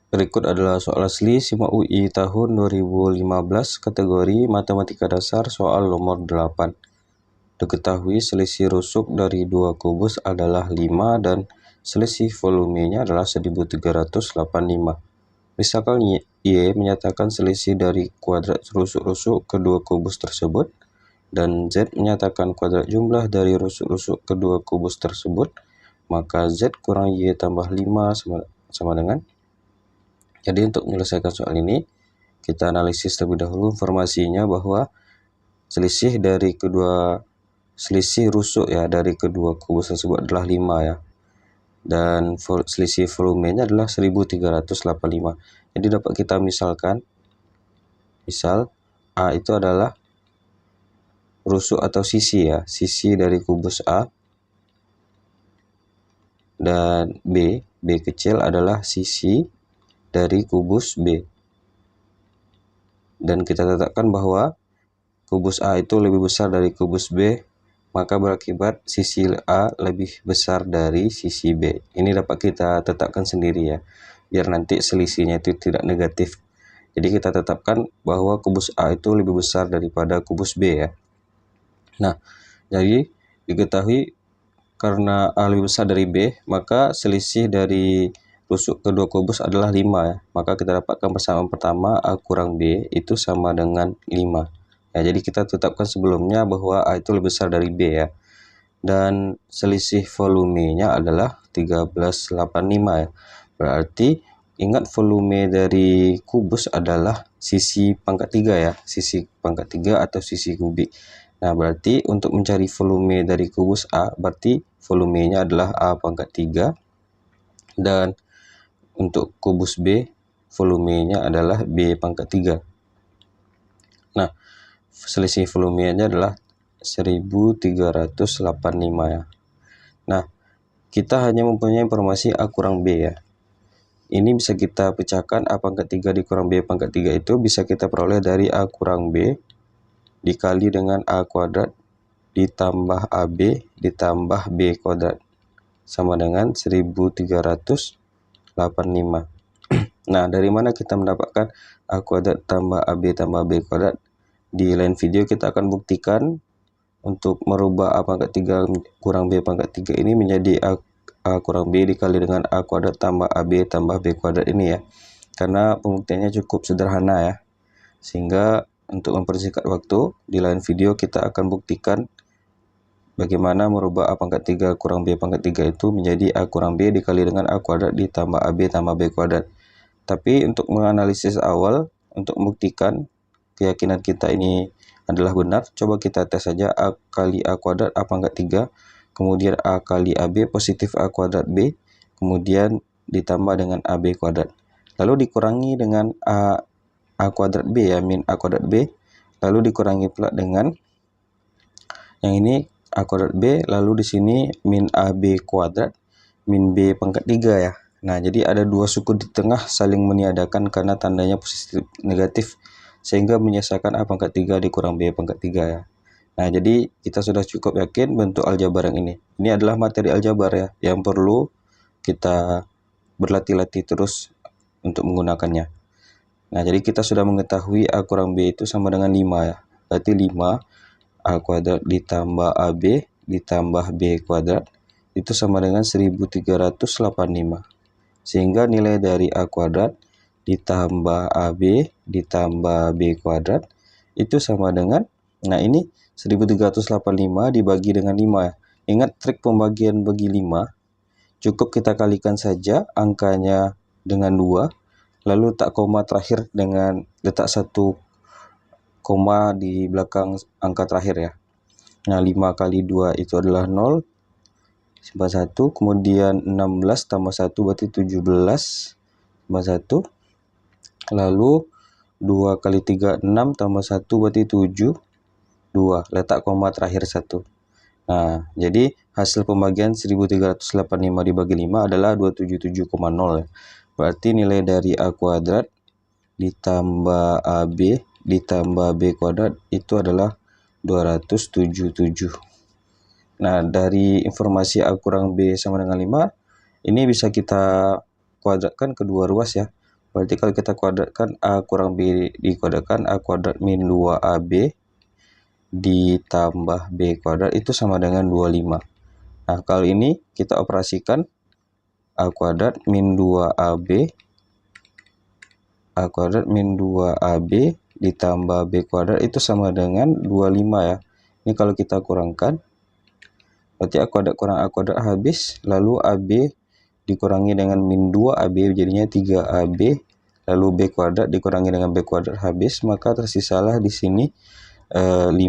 Berikut adalah soal asli SIMAK UI tahun 2015 kategori Matematika Dasar soal nomor 8. Diketahui selisih rusuk dari dua kubus adalah 5 dan selisih volumenya adalah 1385. Misalkan Y menyatakan selisih dari kuadrat rusuk-rusuk kedua kubus tersebut dan Z menyatakan kuadrat jumlah dari rusuk-rusuk kedua kubus tersebut, maka Z kurang Y tambah 5 sama dengan. Jadi untuk menyelesaikan soal ini, kita analisis terlebih dahulu informasinya bahwa selisih rusuk ya dari kedua kubus tersebut adalah 5 ya. Dan selisih volumenya adalah 1385. Jadi dapat kita misalkan, misal A itu adalah rusuk atau sisi ya, sisi dari kubus A, dan B kecil adalah sisi dari kubus B. Dan kita tetapkan bahwa kubus A itu lebih besar dari kubus B, maka berakibat sisi A lebih besar dari sisi B. Ini dapat kita tetapkan sendiri ya, biar nanti selisihnya itu tidak negatif. Jadi kita tetapkan bahwa kubus A itu lebih besar daripada kubus B ya. Nah, jadi diketahui karena A lebih besar dari B, maka selisih dari rusuk kedua kubus adalah 5 ya. Maka kita dapatkan persamaan pertama A kurang B itu sama dengan 5. Ya, jadi kita tetapkan sebelumnya bahwa A itu lebih besar dari B ya. Dan selisih volumenya adalah 1385 ya. Berarti ingat volume dari kubus adalah sisi pangkat 3 ya, sisi pangkat 3 atau sisi kubik. Nah, berarti untuk mencari volume dari kubus A, berarti volumenya adalah A pangkat 3. Dan untuk kubus B, volumenya adalah B pangkat 3. Nah, selisih volumenya adalah 1385 ya. Nah, kita hanya mempunyai informasi A kurang B ya. Ini bisa kita pecahkan A pangkat 3 dikurang B pangkat 3 itu bisa kita peroleh dari A kurang B dikali dengan A kuadrat ditambah AB ditambah B kuadrat sama dengan 1385. Nah, dari mana kita mendapatkan A kuadrat tambah AB tambah B kuadrat? Di lain video kita akan buktikan untuk merubah A pangkat 3 kurang B pangkat 3 ini menjadi A kurang B dikali dengan A kuadrat tambah AB tambah B kuadrat ini ya. Karena pembuktiannya cukup sederhana ya. Sehingga untuk mempersingkat waktu, di lain video kita akan buktikan bagaimana merubah A pangkat 3 kurang B pangkat 3 itu menjadi A kurang B dikali dengan A kuadrat ditambah AB tambah B kuadrat. Tapi untuk menganalisis awal, untuk membuktikan keyakinan kita ini adalah benar, coba kita tes saja A kali A kuadrat A pangkat 3, kemudian A kali AB positif A kuadrat B, kemudian ditambah dengan AB kuadrat. Lalu dikurangi dengan A kuadrat B ya, min A kuadrat B, lalu dikurangi pula dengan yang ini A kuadrat B, lalu di sini min AB kuadrat, min B pangkat 3 ya. Nah, jadi ada dua suku di tengah saling meniadakan karena tandanya positif negatif, sehingga menyelesaikan A pangkat 3 dikurang B pangkat 3 ya. Nah, jadi kita sudah cukup yakin bentuk aljabar yang ini. Ini adalah materi aljabar ya, yang perlu kita berlatih-latih terus untuk menggunakannya. Nah, jadi kita sudah mengetahui A kurang B itu sama dengan 5 ya. Berarti 5 A kuadrat ditambah AB ditambah B kuadrat itu sama dengan 1385. Sehingga nilai dari A kuadrat ditambah AB ditambah B kuadrat itu sama dengan, nah ini 1385 dibagi dengan 5 ya. Ingat trik pembagian bagi 5, cukup kita kalikan saja angkanya dengan 2, lalu letak koma terakhir dengan letak 1 koma di belakang angka terakhir ya. Nah, 5 kali 2 itu adalah 0, tambah 1, kemudian 16 tambah 1 berarti 17, tambah 1, lalu 2 kali 3, 6, tambah 1 berarti 7, 2, letak koma terakhir 1. Nah, jadi hasil pembagian 1385 dibagi 5 adalah 277,0 ya. Berarti nilai dari A kuadrat ditambah AB ditambah B kuadrat itu adalah 277. Nah, dari informasi A kurang B sama dengan 5, ini bisa kita kuadratkan kedua ruas ya. Berarti kalau kita kuadratkan A kurang B dikuadratkan A kuadrat min 2AB ditambah B kuadrat itu sama dengan 25. Nah, kalau ini kita operasikan A kuadrat min 2AB ditambah B kuadrat itu sama dengan 25 ya. Ini kalau kita kurangkan, berarti A kuadrat kurang A kuadrat habis, lalu AB dikurangi dengan min 2AB jadinya 3AB, lalu B kuadrat dikurangi dengan B kuadrat habis, maka tersisalah di sini 5,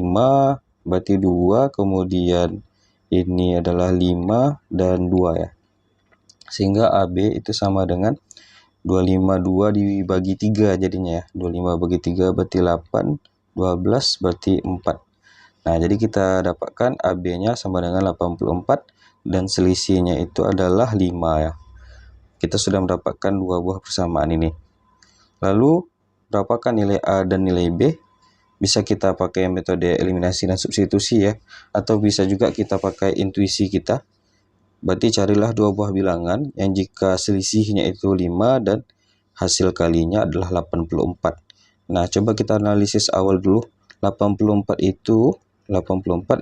berarti 2, kemudian ini adalah 5 dan 2 ya. Sehingga AB itu sama dengan 252 dibagi 3 jadinya ya. 25 bagi 3 berarti 8, 12 berarti 4. Nah, jadi kita dapatkan AB-nya sama dengan 84 dan selisihnya itu adalah 5 ya. Kita sudah mendapatkan dua buah persamaan ini. Lalu, berapakah nilai A dan nilai B? Bisa kita pakai metode eliminasi dan substitusi ya, atau bisa juga kita pakai intuisi kita. Berarti carilah dua buah bilangan yang jika selisihnya itu 5 dan hasil kalinya adalah 84. Nah, coba kita analisis awal dulu. 84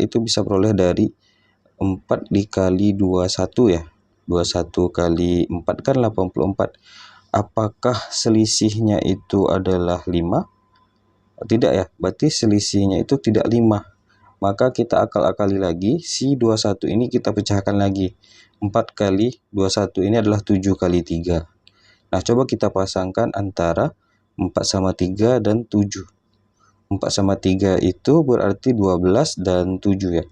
itu bisa peroleh dari 4 dikali 21 ya. 21 kali 4 kan 84. Apakah selisihnya itu adalah 5? Tidak ya, berarti selisihnya itu tidak 5. Maka kita akal-akali lagi, si 21 ini kita pecahkan lagi. 4 kali 21 ini adalah 7 kali 3. Nah, coba kita pasangkan antara 4 sama 3 dan 7. 4 sama 3 itu berarti 12 dan 7 ya.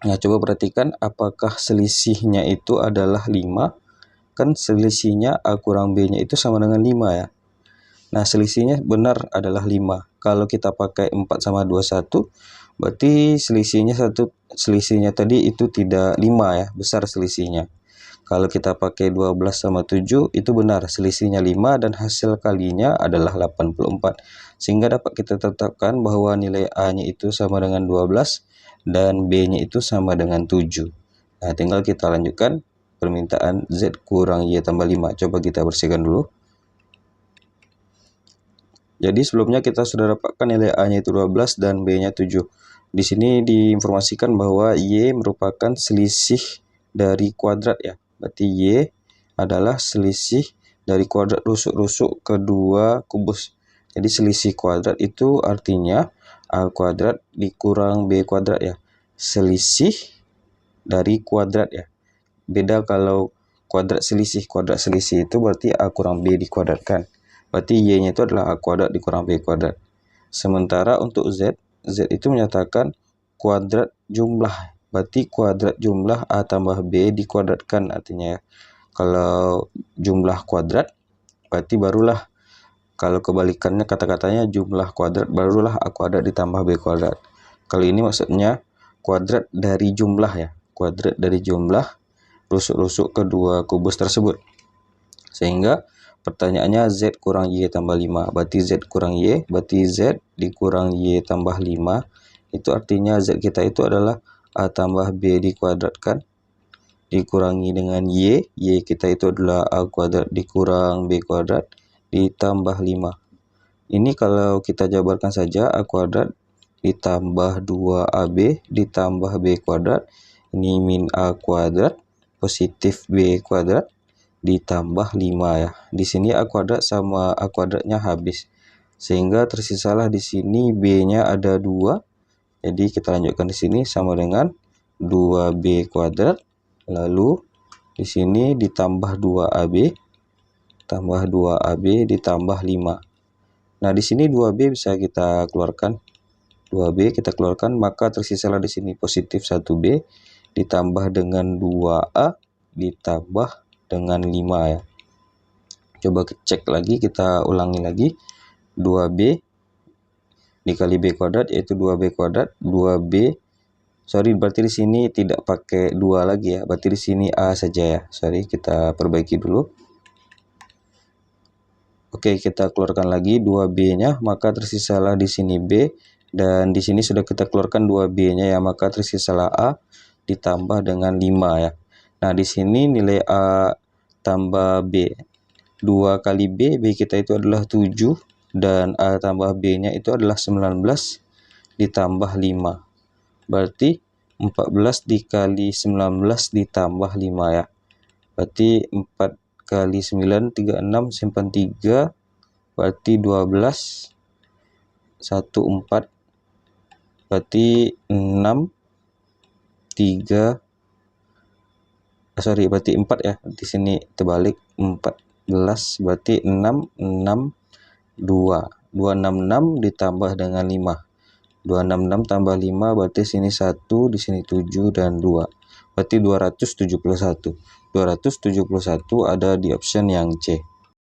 Nah, coba perhatikan apakah selisihnya itu adalah 5. Kan selisihnya A kurang B-nya itu sama dengan 5 ya. Nah, selisihnya benar adalah 5. Kalau kita pakai 4 sama 21, berarti selisihnya tadi itu tidak 5 ya, besar selisihnya. Kalau kita pakai 12 sama 7, itu benar selisihnya 5 dan hasil kalinya adalah 84. Sehingga dapat kita tetapkan bahwa nilai A-nya itu sama dengan 12 dan B-nya itu sama dengan 7. Nah, tinggal kita lanjutkan permintaan Z kurang Y tambah 5. Coba kita bersihkan dulu. Jadi sebelumnya kita sudah dapatkan nilai A-nya itu 12 dan B-nya 7. Di sini diinformasikan bahwa Y merupakan selisih dari kuadrat ya. Berarti Y adalah selisih dari kuadrat rusuk-rusuk kedua kubus. Jadi selisih kuadrat itu artinya A kuadrat dikurang B kuadrat ya. Selisih dari kuadrat ya. Beda kalau kuadrat selisih itu berarti A kurang B dikuadratkan. Berarti Y-nya itu adalah A kuadrat dikurang B kuadrat. Sementara untuk Z itu menyatakan kuadrat jumlah. Berarti kuadrat jumlah A tambah B dikuadratkan artinya ya. Kalau jumlah kuadrat, berarti barulah, kalau kebalikannya kata-katanya jumlah kuadrat, barulah A kuadrat ditambah B kuadrat. Kalau ini maksudnya kuadrat dari jumlah ya. Kuadrat dari jumlah rusuk-rusuk kedua kubus tersebut. Sehingga pertanyaannya Z kurang Y tambah 5. Berarti Z kurang Y, berarti Z dikurang Y tambah 5. Itu artinya Z kita itu adalah A tambah B dikuadratkan dikurangi dengan Y. Y kita itu adalah A kuadrat dikurang B kuadrat ditambah 5. Ini kalau kita jabarkan saja A kuadrat ditambah 2AB ditambah B kuadrat. Ini min A kuadrat positif B kuadrat ditambah 5 ya. Di sini A kuadrat sama A kuadratnya habis. Sehingga tersisalah di sini B-nya ada 2. Jadi kita lanjutkan di sini sama dengan 2B kuadrat. Lalu di sini ditambah 2AB ditambah 5. Nah, di sini 2B bisa kita keluarkan. 2B kita keluarkan, maka tersisalah di sini positif 1B ditambah dengan 2A ditambah dengan 5 ya. Coba cek lagi, kita ulangi lagi. 2B dikali B kuadrat yaitu 2B kuadrat, 2B. Berarti di sini tidak pakai 2 lagi ya. Berarti di sini A saja ya. Kita perbaiki dulu. Oke, kita keluarkan lagi 2B-nya, maka tersisalah di sini B dan di sini sudah kita keluarkan 2B-nya ya, maka tersisalah A ditambah dengan 5 ya. Nah, di sini nilai A tambah B. 2 kali B kita itu adalah 7, dan A tambah B-nya itu adalah 19 ditambah 5. Berarti 14 dikali 19 ditambah 5 ya. Berarti 4 kali 9, 36, simpan 3, berarti 12, 14, berarti 6, 3, berarti 4 ya, di sini terbalik, 14, berarti 6, 6, 2, 266 ditambah dengan 5, 266 tambah 5, berarti sini 1, di sini 7 dan 2, berarti 271. 271 ada di option yang C.